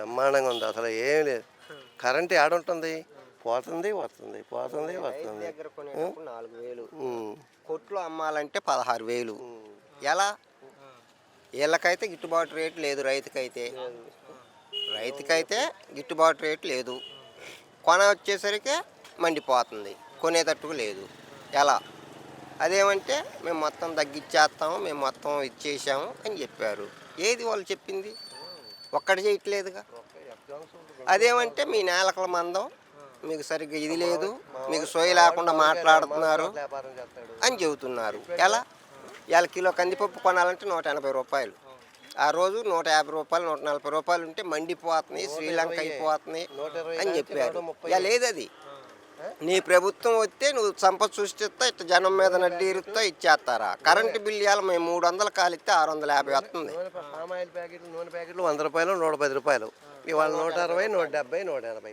బ్రహ్మాండంగా ఉంది. అసలు ఏం లేదు. కరెంట్ ఏడుంటుంది? పోతుంది, వస్తుంది, పోతుంది, రైతు వస్తుంది. దగ్గర కొనేటప్పుడు 4,000, హ్మ్. కొట్లో అమ్మాలంటే 16,000. హ్మ్. ఎలా? వీళ్ళకైతే గిట్టుబాటు రేటు లేదు. రైతుకైతే గిట్టుబాటు రేటు లేదు. కొన వచ్చేసరికి మండిపోతుంది, కొనేటట్టుగా లేదు. ఎలా? అదేమంటే మేము మొత్తం తగ్గిచ్చేస్తాము, మేము మొత్తం ఇచ్చేసాము అని చెప్పారు. ఏది వాళ్ళు చెప్పింది? ఒక్కటి చేయట్లేదుగా. అదేమంటే మీ నేలకల మందం, మీకు సరిగ్గా ఇది లేదు, మీకు సోయి లేకుండా మాట్లాడుతున్నారు వ్యాపారం చేస్తాడు. అని చెబుతున్నారు. ఎలా? ఇవాళ కిలో కందిపప్పు కొనాలంటే 180 రూపాయలు. ఆ రోజు 150 రూపాయలు, 140 రూపాయలు ఉంటే మండిపోతున్నాయి, శ్రీలంక అయిపోతున్నాయి 120 అని నుంచి చెప్పారు. 130. ఇక లేదది. నీ ప్రభుత్వం వస్తే నువ్వు సంపద సృష్టిస్తా, ఇట్లా జనం మీద నడ్డీరుస్తా ఇచ్చేస్తారా? కరెంటు బిల్లు ఇవాళ మేము 300 కాలిస్తే 650 వస్తుంది. పామాయిల్ ప్యాకెట్లు, నూనె ప్యాకెట్లు 100 రూపాయలు, 110 రూపాయలు. ఇవాళ 160, 170, 180.